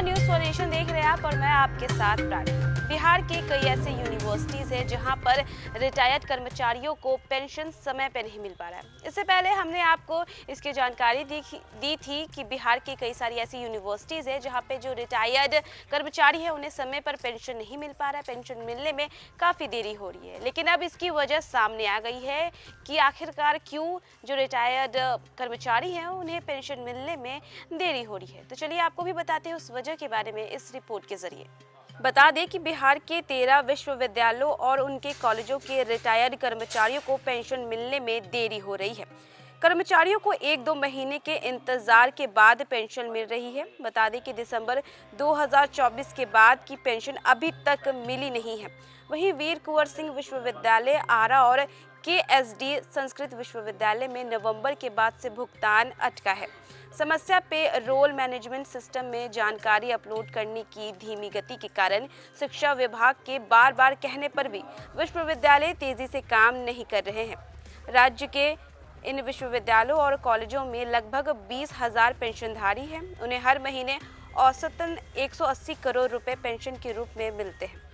News for nation देख रहे हैं आप और मैं आपके साथ प्राची। बिहार के कई ऐसे यूनिवर्सिटीज हैं जहां पर रिटायर्ड कर्मचारियों को पेंशन समय पर नहीं मिल पा रहा है। इससे पहले हमने आपको इसकी जानकारी दी थी कि बिहार की कई सारी ऐसी यूनिवर्सिटीज है जहां पे जो रिटायर्ड कर्मचारी है उन्हें समय पर पेंशन नहीं मिल पा रहा है, पेंशन मिलने में काफ़ी देरी हो रही है। लेकिन अब इसकी वजह सामने आ गई है कि आखिरकार क्यों जो रिटायर्ड कर्मचारी हैं उन्हें पेंशन मिलने में देरी हो रही है। तो चलिए आपको भी बताते हैं उस वजह के बारे में इस रिपोर्ट के जरिए। बता दें कि बिहार के 13 विश्वविद्यालयों और उनके कॉलेजों के रिटायर्ड कर्मचारियों को पेंशन मिलने में देरी हो रही है। कर्मचारियों को 1-2 महीने के इंतजार के बाद पेंशन मिल रही है। बता दें कि दिसंबर 2024 के बाद की पेंशन अभी तक मिली नहीं है। वहीं वीर कुंवर सिंह विश्वविद्यालय आरा और केएसडी संस्कृत विश्वविद्यालय में नवंबर के बाद से भुगतान अटका है। समस्या पे रोल मैनेजमेंट सिस्टम में जानकारी अपलोड करने की धीमी गति के कारण शिक्षा विभाग के बार बार कहने पर भी विश्वविद्यालय तेजी से काम नहीं कर रहे हैं। राज्य के इन विश्वविद्यालयों और कॉलेजों में लगभग 20,000 पेंशनधारी हैं। उन्हें हर महीने औसतन 180 करोड़ रुपए पेंशन के रूप में मिलते हैं।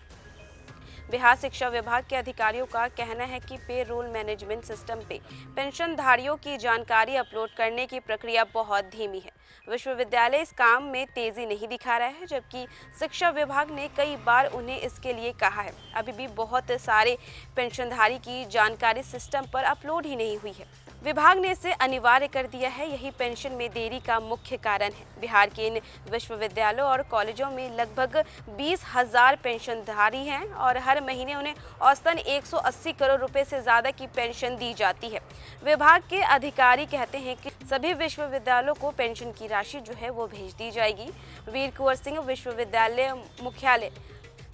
बिहार शिक्षा विभाग के अधिकारियों का कहना है कि पे रोल मैनेजमेंट सिस्टम पे पेंशनधारियों की जानकारी अपलोड करने की प्रक्रिया बहुत धीमी है। विश्वविद्यालय इस काम में तेजी नहीं दिखा रहा है, जबकि शिक्षा विभाग ने कई बार उन्हें इसके लिए कहा है। अभी भी बहुत सारे पेंशनधारी की जानकारी सिस्टम पर अपलोड ही नहीं हुई है। विभाग ने इसे अनिवार्य कर दिया है। यही पेंशन में देरी का मुख्य कारण है। बिहार के इन विश्वविद्यालयों और कॉलेजों में लगभग 20,000 पेंशनधारी हैं और हर महीने उन्हें औसतन 180 करोड़ रुपए से ज़्यादा की पेंशन दी जाती है। विभाग के अधिकारी कहते हैं कि सभी विश्वविद्यालयों को पेंशन की राशि जो है वो भेज दी जाएगी। वीर कुंवर सिंह विश्वविद्यालय मुख्यालय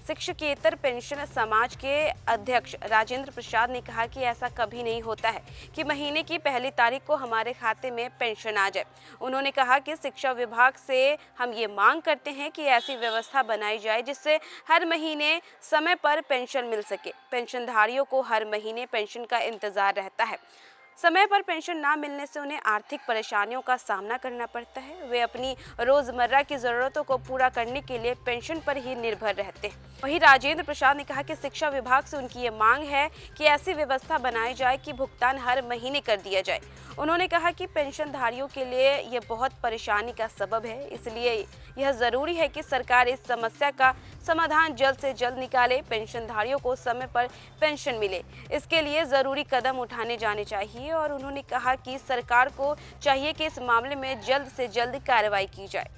शिक्षकेतर पेंशन समाज के अध्यक्ष राजेंद्र प्रसाद ने कहा कि ऐसा कभी नहीं होता है कि महीने की पहली तारीख को हमारे खाते में पेंशन आ जाए। उन्होंने कहा कि शिक्षा विभाग से हम ये मांग करते हैं कि ऐसी व्यवस्था बनाई जाए जिससे हर महीने समय पर पेंशन मिल सके। पेंशनधारियों को हर महीने पेंशन का इंतजार रहता है। समय पर पेंशन ना मिलने से उन्हें आर्थिक परेशानियों का सामना करना पड़ता है। वे अपनी रोजमर्रा की जरूरतों को पूरा करने के लिए पेंशन पर ही निर्भर रहते हैं। वहीं राजेंद्र प्रसाद ने कहा कि शिक्षा विभाग से उनकी ये मांग है कि ऐसी व्यवस्था बनाई जाए कि भुगतान हर महीने कर दिया जाए। उन्होंने कहा कि पेंशनधारियों के लिए ये बहुत परेशानी का सबब है, इसलिए यह जरूरी है कि सरकार इस समस्या का समाधान जल्द से जल्द निकाले, पेंशनधारियों को समय पर पेंशन मिले। इसके लिए जरूरी कदम उठाने जाने चाहिए और उन्होंने कहा कि सरकार को चाहिए कि इस मामले में जल्द से जल्द कार्रवाई की जाए।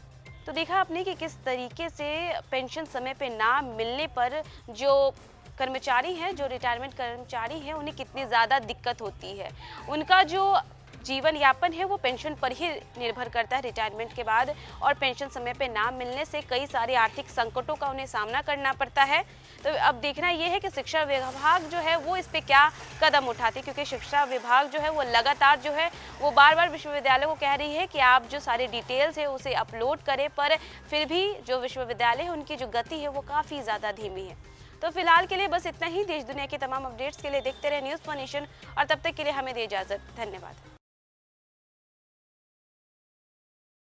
तो देखा आपने कि किस तरीके से पेंशन समय पे ना मिलने पर जो कर्मचारी हैं, जो रिटायरमेंट कर्मचारी हैं, उन्हें कितनी ज़्यादा दिक्कत होती है। उनका जो जीवन यापन है वो पेंशन पर ही निर्भर करता है रिटायरमेंट के बाद, और पेंशन समय पे ना मिलने से कई सारे आर्थिक संकटों का उन्हें सामना करना पड़ता है। तो अब देखना ये है कि शिक्षा विभाग जो है वो इस पे क्या कदम उठाते, क्योंकि शिक्षा विभाग जो है वो लगातार जो है वो बार बार विश्वविद्यालय को कह रही है कि आप जो सारे डिटेल्स है उसे अपलोड करें, पर फिर भी जो विश्वविद्यालय है उनकी जो गति है वो काफ़ी ज़्यादा धीमी है। तो फिलहाल के लिए बस इतना ही। देश दुनिया की तमाम अपडेट्स के लिए देखते रहे न्यूज़ फॉर नेशन और तब तक के लिए हमें दे इजाज़त। धन्यवाद।